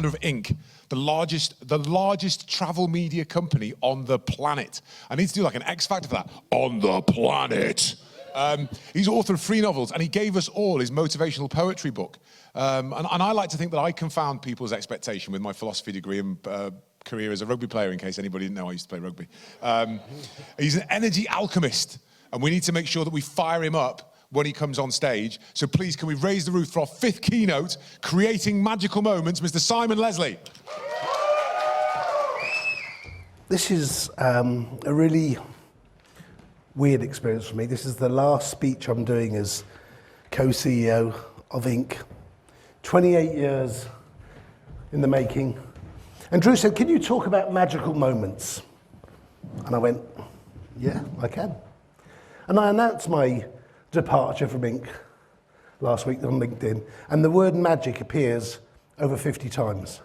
founder of Inc., the largest travel media company on the planet. I need to do like an X Factor for that. On the planet. He's author of 3 novels, and he gave us all his motivational poetry book. And I like to think that I confound people's expectation with my philosophy degree and career as a rugby player, in case anybody didn't know I used to play rugby. He's an energy alchemist, and we need to make sure that we fire him up when he comes on stage. So please, can we raise the roof for our 5th keynote, Creating Magical Moments, Mr. Simon Leslie. This is a really weird experience for me. This is the last speech I'm doing as co-CEO of Inc. 28 years in the making. And Drew said, can you talk about magical moments? And I went, yeah, I can. And I announced my departure from Inc. last week on LinkedIn, and the word magic appears over 50 times.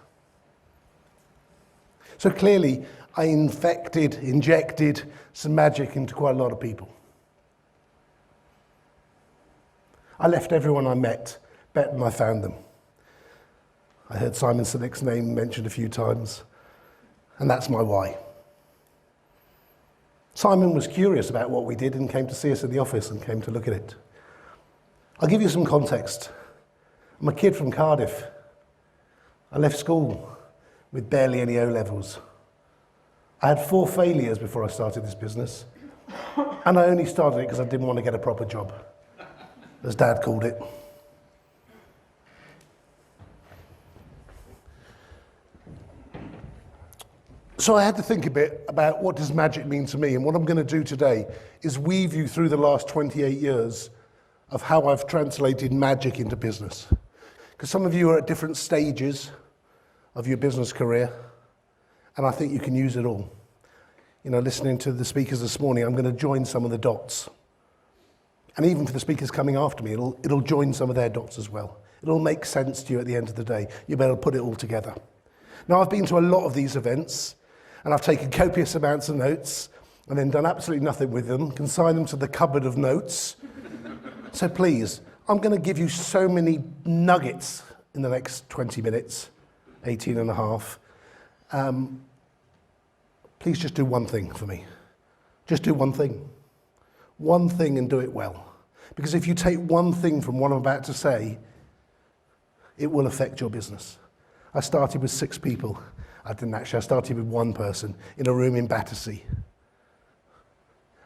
So clearly, I injected some magic into quite a lot of people. I left everyone I met better than I found them. I heard Simon Sinek's name mentioned a few times, and that's my why. Simon was curious about what we did and came to see us in the office and came to look at it. I'll give you some context. I'm a kid from Cardiff. I left school with barely any O-levels. I had 4 failures before I started this business, and I only started it because I didn't want to get a proper job, as Dad called it. So I had to think a bit about what does magic mean to me, and what I'm going to do today is weave you through the last 28 years of how I've translated magic into business. Because some of you are at different stages of your business career, and I think you can use it all. You know, listening to the speakers this morning, I'm going to join some of the dots. And even for the speakers coming after me, it'll join some of their dots as well. It'll make sense to you at the end of the day. You'll be able to put it all together. Now, I've been to a lot of these events, and I've taken copious amounts of notes, and then done absolutely nothing with them, consigned them to the cupboard of notes. So please, I'm going to give you so many nuggets in the next 20 minutes, 18 and a half. Please just do one thing for me. Just do one thing. One thing and do it well. Because if you take one thing from what I'm about to say, it will affect your business. I started with 6 people. I didn't actually, I started with 1 person in a room in Battersea.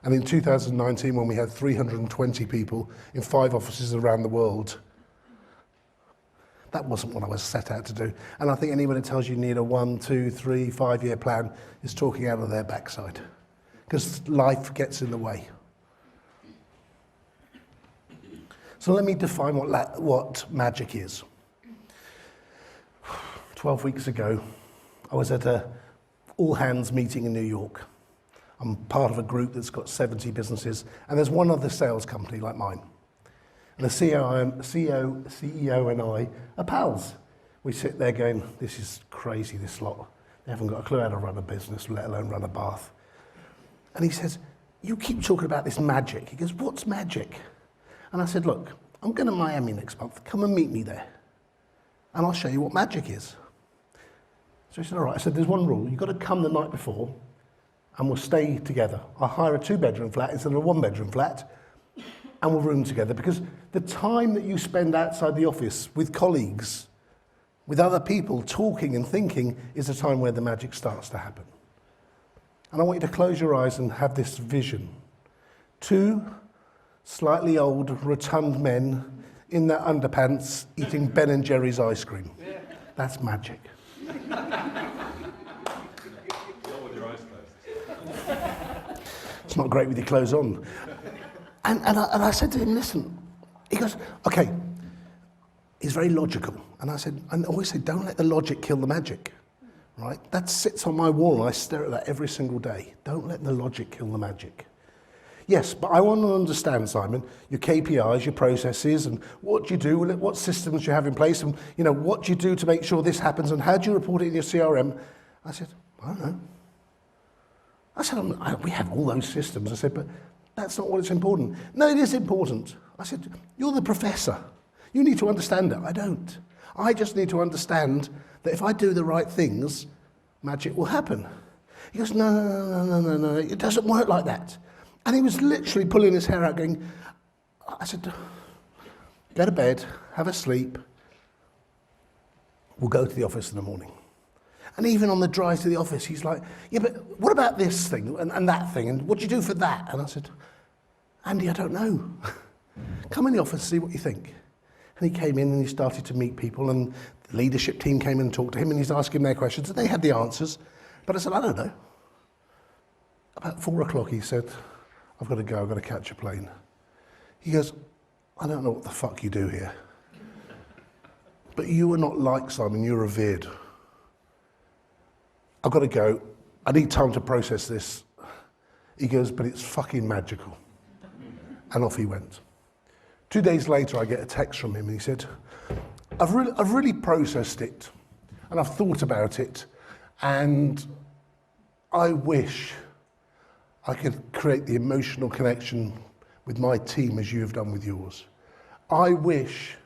And in 2019, when we had 320 people in 5 offices around the world, that wasn't what I was set out to do. And I think anyone that tells you need a 1, 2, 3, 5-year plan is talking out of their backside. Because life gets in the way. So let me define what magic is. 12 weeks ago, I was at an all-hands meeting in New York. I'm part of a group that's got 70 businesses, and there's one other sales company like mine. And the CEO and I are pals. We sit there going, this is crazy, this lot. They haven't got a clue how to run a business, let alone run a bath. And he says, you keep talking about this magic. He goes, what's magic? And I said, look, I'm going to Miami next month. Come and meet me there. And I'll show you what magic is. So he said, all right. I said, there's one rule. You've got to come the night before, and we'll stay together. I'll hire a 2-bedroom flat instead of a 1-bedroom flat, and we'll room together. Because the time that you spend outside the office with colleagues, with other people talking and thinking, is the time where the magic starts to happen. And I want you to close your eyes and have this vision. 2 slightly old, rotund men in their underpants eating Ben & Jerry's ice cream. That's magic. It's not great with your clothes on. And I said to him, listen, he goes, okay. He's very logical. And I said, I always say, don't let the logic kill the magic, right? That sits on my wall and I stare at that every single day. Don't let the logic kill the magic. Yes, but I want to understand, Simon, your KPIs, your processes, and what do you do, what systems you have in place, and what do you do to make sure this happens, and how do you report it in your CRM? I said, I don't know. I said, we have all those systems. I said, but that's not what's important. No, it is important. I said, you're the professor. You need to understand it. I don't. I just need to understand that if I do the right things, magic will happen. He goes, no, it doesn't work like that. And he was literally pulling his hair out going, I said, go to bed, have a sleep, we'll go to the office in the morning. And even on the drive to the office, he's like, yeah, but what about this thing and that thing? And what do you do for that? And I said, Andy, I don't know. Come in the office, see what you think. And he came in and he started to meet people, and the leadership team came in and talked to him, and he's asking their questions, and they had the answers. But I said, I don't know. About 4 o'clock, he said, I've got to go, I've got to catch a plane. He goes, I don't know what the fuck you do here. But you are not like Simon, you're revered. I've got to go, I need time to process this. He goes, but it's fucking magical. And off he went. 2 days later, I get a text from him, and he said, I've really processed it, and I've thought about it, and I wish I could create the emotional connection with my team as you have done with yours. I wish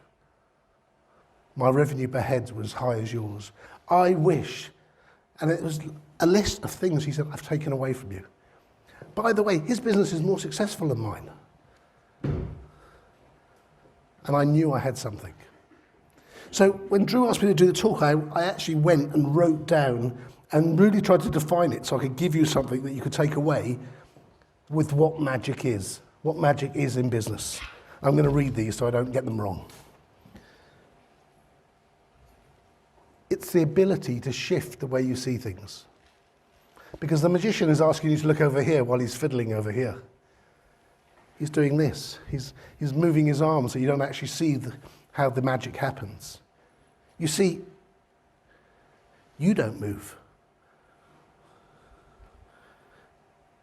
my revenue per head was as high as yours. I wish, and it was a list of things he said, I've taken away from you. By the way, his business is more successful than mine. And I knew I had something. So when Drew asked me to do the talk, I actually went and wrote down and really tried to define it so I could give you something that you could take away with what magic is in business. I'm going to read these so I don't get them wrong. It's the ability to shift the way you see things. Because the magician is asking you to look over here while he's fiddling over here. He's doing this. He's moving his arm so you don't actually see how the magic happens. You see, you don't move.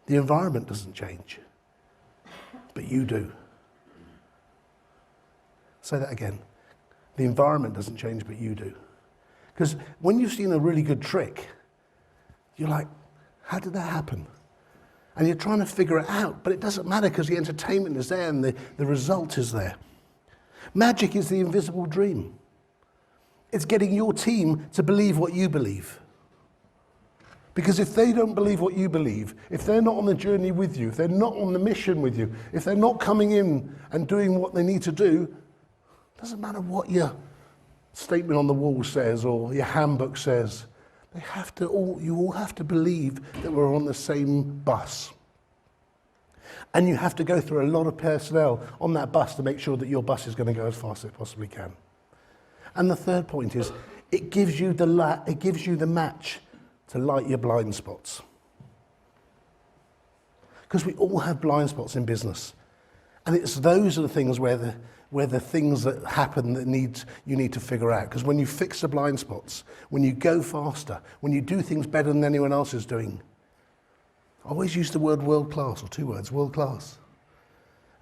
The environment doesn't change, but you do. Say that again. The environment doesn't change, but you do. Because when you've seen a really good trick, you're like, how did that happen? And you're trying to figure it out, but it doesn't matter because the entertainment is there and the result is there. Magic is the invisible dream. It's getting your team to believe what you believe. Because if they don't believe what you believe, if they're not on the journey with you, if they're not on the mission with you, if they're not coming in and doing what they need to do, it doesn't matter what your statement on the wall says or your handbook says. You all have to believe that we're on the same bus. And you have to go through a lot of personnel on that bus to make sure that your bus is going to go as fast as it possibly can. And the third point is, it gives you the match to light your blind spots. Because we all have blind spots in business. And those are the things where the things that happen that you need to figure out. Because when you fix the blind spots, when you go faster, when you do things better than anyone else is doing, I always use the word world class, or 2 words, world class.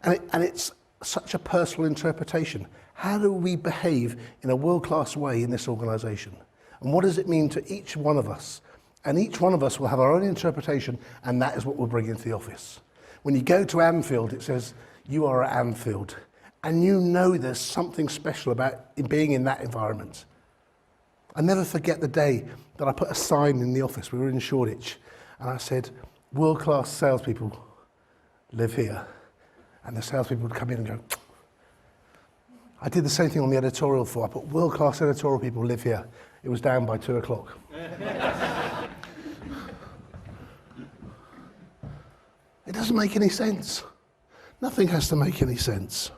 And it's such a personal interpretation. How do we behave in a world class way in this organisation? And what does it mean to each one of us? And each one of us will have our own interpretation, and that is what we'll bring into the office. When you go to Anfield, it says, you are at Anfield. And you know there's something special about being in that environment. I never forget the day that I put a sign in the office. We were in Shoreditch, and I said, world-class salespeople live here. And the salespeople would come in and go, I did the same thing on the editorial floor. I put world-class editorial people live here. It was down by 2 o'clock. It doesn't make any sense. Nothing has to make any sense.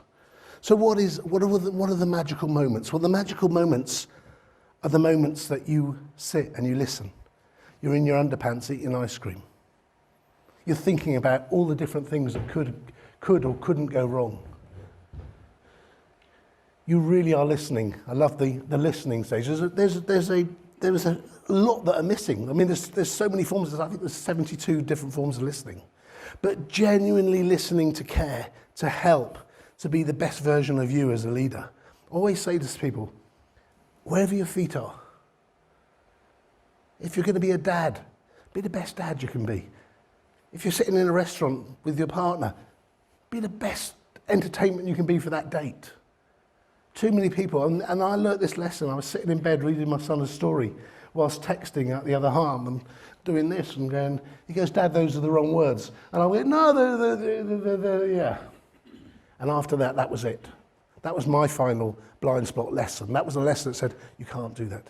So what are the magical moments? Well, the magical moments are the moments that you sit and you listen. You're in your underpants eating ice cream. You're thinking about all the different things that could or couldn't go wrong. You really are listening. I love the listening stage. There's a lot that are missing. I mean, there's so many forms. I think there's 72 different forms of listening. But genuinely listening to care, to help, to be the best version of you as a leader. I always say to people, wherever your feet are, if you're going to be a dad, be the best dad you can be. If you're sitting in a restaurant with your partner, be the best entertainment you can be for that date. Too many people, and I learnt this lesson. I was sitting in bed reading my son a story whilst texting out the other arm and doing this and going, he goes, Dad, those are the wrong words. And I went, no, they're, yeah. And after that, that was it. That was my final blind spot lesson. That was a lesson that said, you can't do that.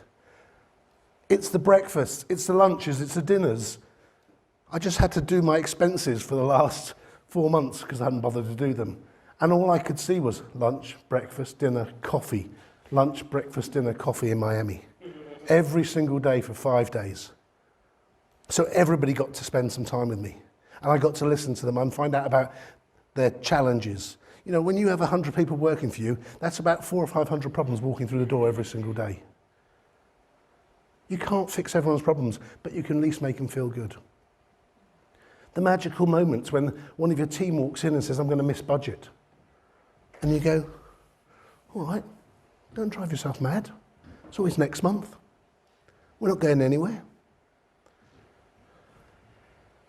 It's the breakfasts, it's the lunches, it's the dinners. I just had to do my expenses for the last 4 months because I hadn't bothered to do them. And all I could see was lunch, breakfast, dinner, coffee. Lunch, breakfast, dinner, coffee in Miami. Every single day for 5 days. So everybody got to spend some time with me. And I got to listen to them and find out about their challenges. You know, when you have 100 people working for you, that's about 400 or 500 problems walking through the door every single day. You can't fix everyone's problems, but you can at least make them feel good. The magical moments when one of your team walks in and says, I'm going to miss budget. And you go, all right, don't drive yourself mad. It's always next month. We're not going anywhere.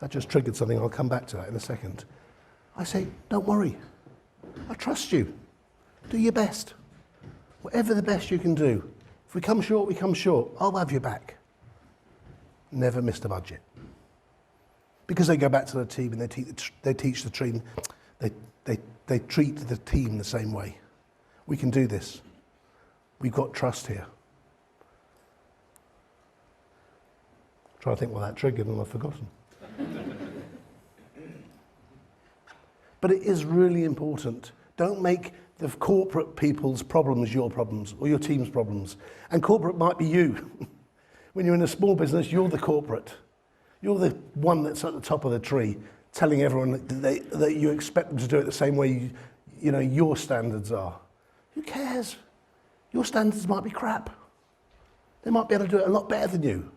That just triggered something. I'll come back to that in a second. I say, don't worry. I trust you. Do your best. Whatever the best you can do. If we come short, we come short. I'll have you back. Never missed a budget. Because they go back to the team and they teach the team, they treat the team the same way. We can do this. We've got trust here. I'm trying to think what that triggered and I've forgotten. But it is really important. Don't make the corporate people's problems your problems or your team's problems. And corporate might be you. When you're in a small business, you're the corporate. You're the one that's at the top of the tree, telling everyone that you expect them to do it the same way you know your standards are. Who cares? Your standards might be crap. They might be able to do it a lot better than you.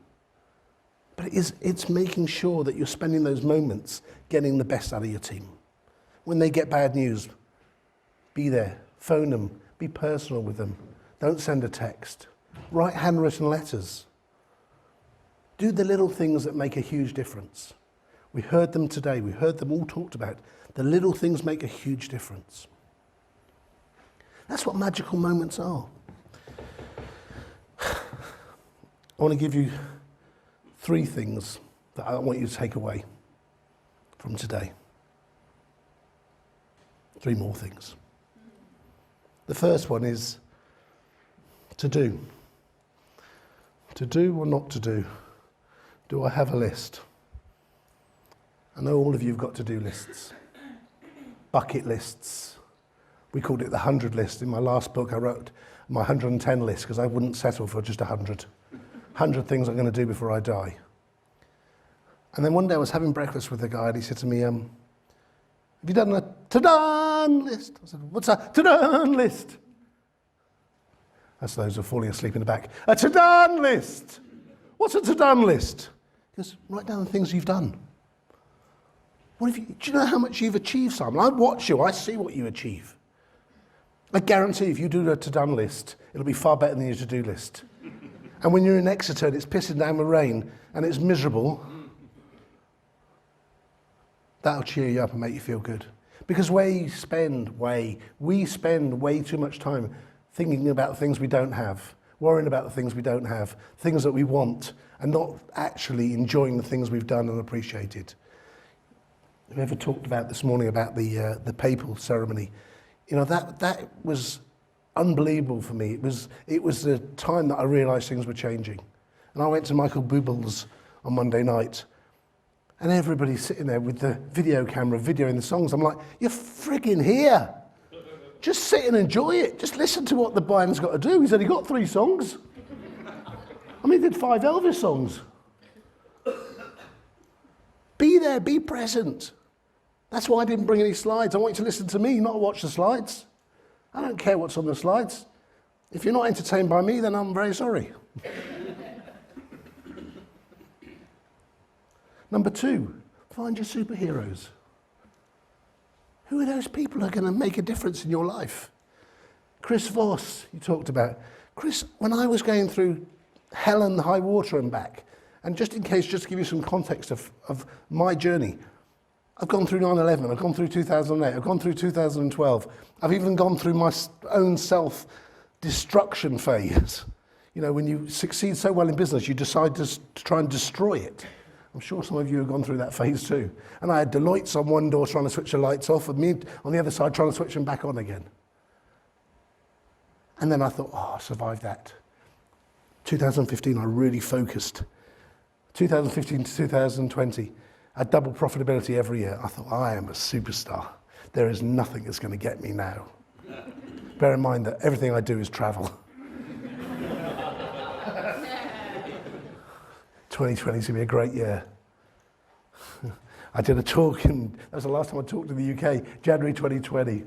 But it's making sure that you're spending those moments getting the best out of your team. When they get bad news, be there, phone them, be personal with them. Don't send a text. Write handwritten letters. Do the little things that make a huge difference. We heard them today. We heard them all talked about. The little things make a huge difference. That's what magical moments are. I want to give you 3 things that I want you to take away from today. 3 more things. The first one is to do. To do or not to do? Do I have a list? I know all of you have got to-do lists, bucket lists. We called it the 100 list. In my last book, I wrote my 110 list because I wouldn't settle for just 100. 100 things I'm going to do before I die. And then one day I was having breakfast with a guy and he said to me, have you done a to-done list? I said, what's a to-done list? That's those who are falling asleep in the back. A to-done list. What's a to-done list? He goes, write down the things you've done. Do you know how much you've achieved, Simon? I watch you, I see what you achieve. I guarantee if you do a to-done list, it'll be far better than your to-do list. And when you're in Exeter and it's pissing down with rain and it's miserable, that'll cheer you up and make you feel good. Because we spend way too much time thinking about the things we don't have, worrying about the things we don't have, things that we want, and not actually enjoying the things we've done and appreciated. We ever talked about this morning about the papal ceremony? You know, that was unbelievable for me. It was the time that I realised things were changing. And I went to Michael Buble's on Monday night, and everybody's sitting there with the video camera videoing the songs. I'm like, you're frigging here. Just sit and enjoy it. Just listen to what the band's got to do. He's only got 3 songs. I mean, he did 5 Elvis songs. Be there, be present. That's why I didn't bring any slides. I want you to listen to me, not watch the slides. I don't care what's on the slides. If you're not entertained by me, then I'm very sorry. Number 2, find your superheroes. Who are those people who are going to make a difference in your life? Chris Voss, you talked about. Chris, when I was going through hell and high water and back, and just in case, just to give you some context of my journey, I've gone through 9/11, I've gone through 2008, I've gone through 2012, I've even gone through my own destruction phase. You know, when you succeed so well in business, you decide to try and destroy it. I'm sure some of you have gone through that phase too. And I had Deloitte's on one door trying to switch the lights off, and me on the other side trying to switch them back on again. And then I thought, oh, I survived that. 2015, I really focused. 2015 to 2020, I doubled profitability every year. I thought, I am a superstar. There is nothing that's going to get me now. Bear in mind that everything I do is travel. 2020 is going to be a great year. I did a talk, and that was the last time I talked in the UK, January 2020.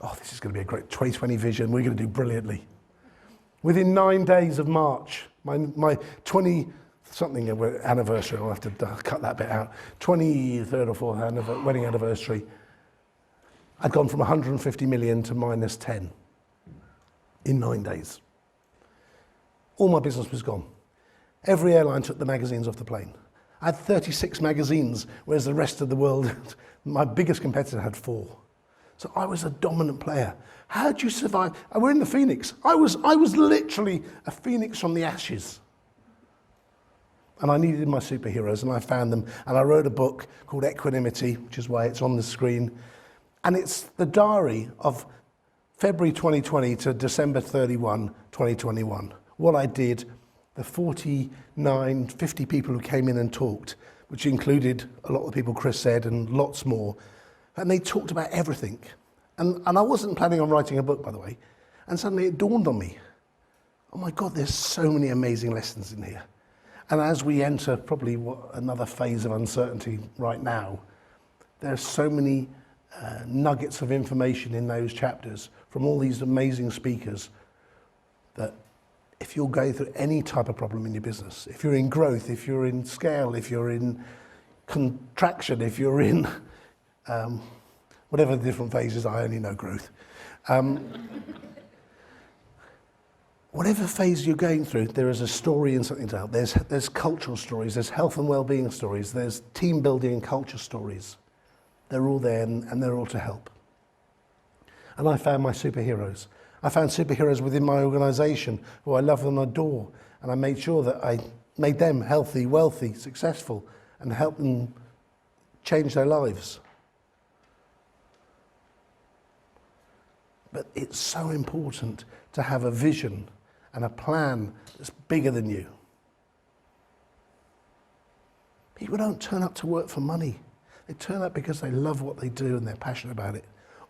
Oh, this is going to be a great 2020 vision. We're going to do brilliantly. Within 9 days of March, my 20-something anniversary, I'll have to cut that bit out, 23rd or 4th wedding anniversary, I'd gone from 150 million to minus 10 in 9 days. All my business was gone. Every airline took the magazines off the plane. I had 36 magazines, whereas the rest of the world, my biggest competitor had 4. So I was a dominant player. How did you survive? We're in the Phoenix. I was literally a phoenix from the ashes. And I needed my superheroes, and I found them. And I wrote a book called Equanimity, which is why it's on the screen. And it's the diary of February 2020 to December 31, 2021. What I did, the 49, 50 people who came in and talked, which included a lot of the people Chris said and lots more. And they talked about everything. And I wasn't planning on writing a book, by the way. And suddenly it dawned on me, oh my God, there's so many amazing lessons in here. And as we enter probably another phase of uncertainty right now, there's so many nuggets of information in those chapters from all these amazing speakers that if you're going through any type of problem in your business, if you're in growth, if you're in scale, if you're in contraction, if you're in whatever the different phases, I only know growth. Whatever phase you're going through, there is a story and something to help. There's cultural stories, there's health and well-being stories, there's team building and culture stories. They're all there and they're all to help. And I found my superheroes. I found superheroes within my organisation who I love and adore, and I made sure that I made them healthy, wealthy, successful, and helped them change their lives. But it's so important to have a vision and a plan that's bigger than you. People don't turn up to work for money. They turn up because they love what they do and they're passionate about it.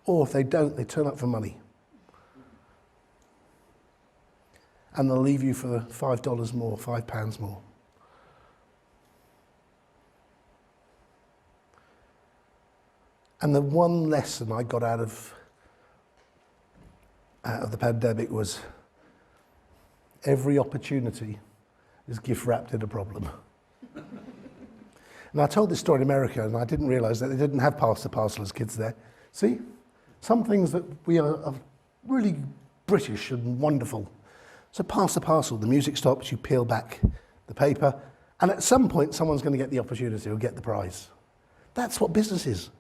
Or if they don't, they turn up for money. And they'll leave you for the $5 more, £5 more. And the one lesson I got out of the pandemic was every opportunity is gift wrapped in a problem. And I told this story in America, and I didn't realize that they didn't have pass the parcel as kids there. See, some things that we are really British and wonderful. So pass the parcel, the music stops, you peel back the paper, and at some point someone's going to get the opportunity or get the prize. That's what business is.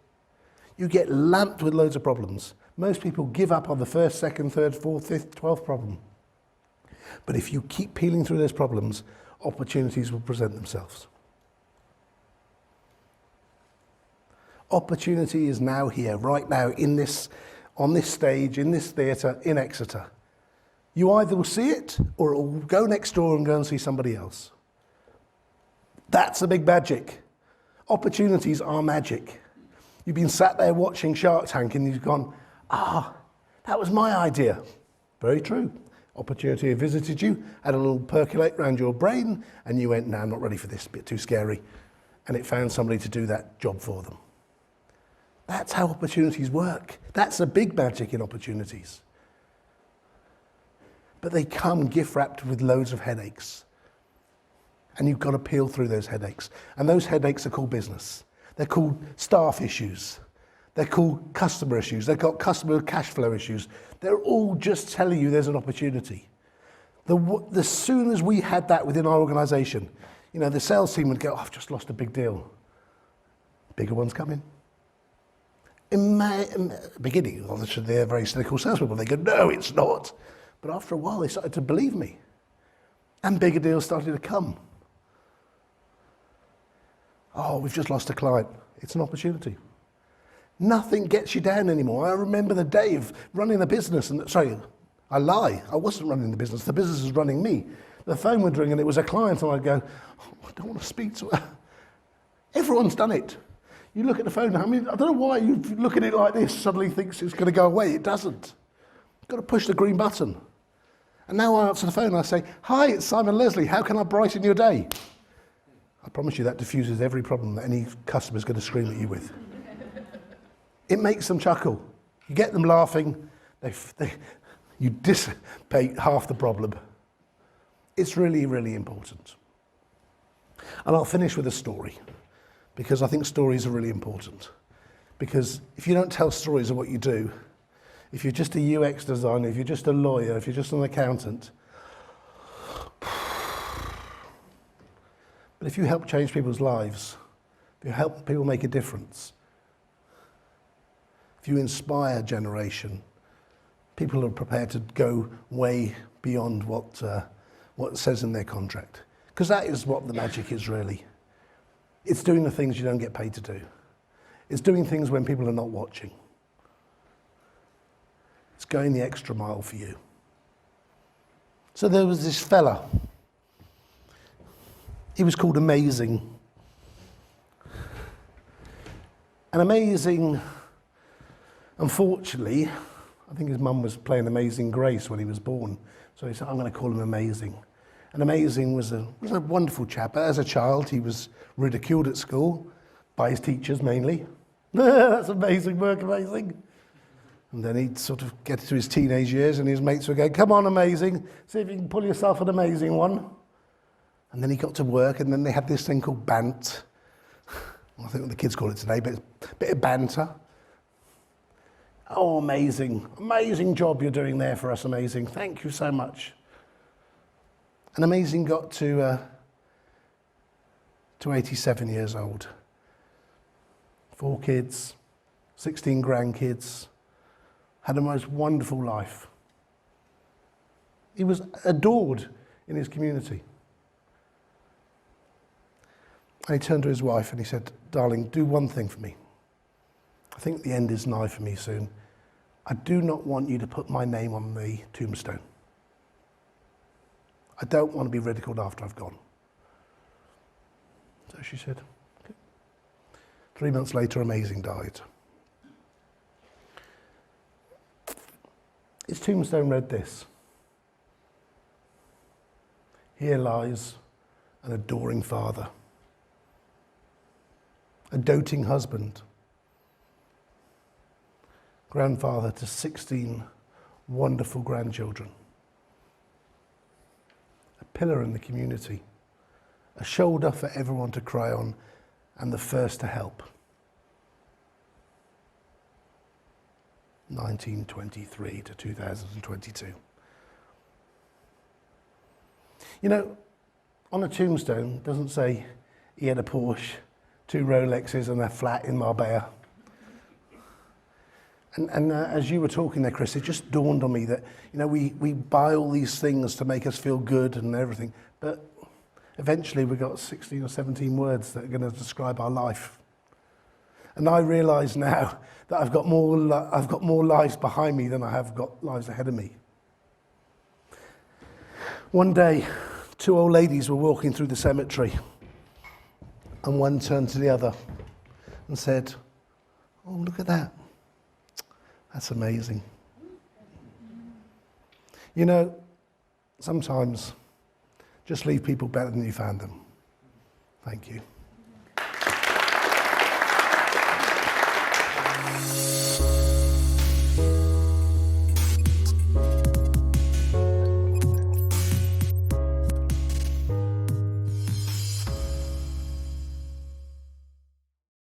You get lamped with loads of problems. Most people give up on the first, second, third, fourth, fifth, 12th problem. But if you keep peeling through those problems, opportunities will present themselves. Opportunity is now here, right now, on this stage, in this theatre, in Exeter. You either will see it, or it will go next door and go and see somebody else. That's a big magic. Opportunities are magic. You've been sat there watching Shark Tank and you've gone, that was my idea. Very true. Opportunity visited you, had a little percolate around your brain, and you went, no, I'm not ready for this, a bit too scary. And it found somebody to do that job for them. That's how opportunities work. That's a big magic in opportunities. But they come gift wrapped with loads of headaches. And you've got to peel through those headaches. And those headaches are called business. They're called staff issues. They're called customer issues. They've got customer cash flow issues. They're all just telling you there's an opportunity. The soon as we had that within our organisation, the sales team would go, I've just lost a big deal. Bigger one's coming. In the beginning, they're very cynical salespeople. They go, no, it's not. But after a while, they started to believe me. And bigger deals started to come. Oh, we've just lost a client. It's an opportunity. Nothing gets you down anymore. I remember the day of running a business, and sorry, I lie. I wasn't running the business was running me. The phone would ring and it was a client, and I'd go, oh, I don't want to speak to her. Everyone's done it. You look at the phone, I mean, I don't know why you look at it like this, suddenly thinks it's going to go away. It doesn't. You've got to push the green button. And now I answer the phone and I say, hi, it's Simon Leslie. How can I brighten your day? I promise you that diffuses every problem that any customer's going to scream at you with. It makes them chuckle. You get them laughing, you dissipate half the problem. It's really, really important. And I'll finish with a story, because I think stories are really important. Because if you don't tell stories of what you do, if you're just a UX designer, if you're just a lawyer, if you're just an accountant, but if you help change people's lives, if you help people make a difference, if you inspire a generation, people are prepared to go way beyond what it says in their contract. Because that is what the magic is, really. It's doing the things you don't get paid to do. It's doing things when people are not watching. It's going the extra mile for you. So there was this fella. He was called Amazing. And Amazing, unfortunately, I think his mum was playing Amazing Grace when he was born. So he said, I'm going to call him Amazing. And Amazing was a wonderful chap. As a child, he was ridiculed at school by his teachers mainly. That's amazing work, Amazing. And then he'd sort of get to his teenage years and his mates would go, come on, Amazing, see if you can pull yourself an amazing one. And then he got to work, and then they had this thing called bant. I think what the kids call it today, but it's a bit of banter. Oh, amazing. Amazing job you're doing there for us, Amazing. Thank you so much. And Amazing got to 87 years old. 4 kids, 16 grandkids, had a most wonderful life. He was adored in his community. And he turned to his wife and he said, darling, do one thing for me. I think the end is nigh for me soon. I do not want you to put my name on the tombstone. I don't want to be ridiculed after I've gone. So she said, okay. 3 months later, Amazing died. His tombstone read this: here lies an adoring father, a doting husband, grandfather to 16 wonderful grandchildren, a pillar in the community, a shoulder for everyone to cry on, and the first to help. 1923 to 2022. You know, on a tombstone, it doesn't say he had a Porsche, 2 Rolexes and a flat in Marbella. And as you were talking there, Chris, it just dawned on me that, you know, we buy all these things to make us feel good and everything, but eventually we've got 16 or 17 words that are going to describe our life. And I realise now that I've got more lives behind me than I have got lives ahead of me. One day, 2 old ladies were walking through the cemetery, and one turned to the other and said, oh, look at that. That's amazing. You know, sometimes just leave people better than you found them. Thank you.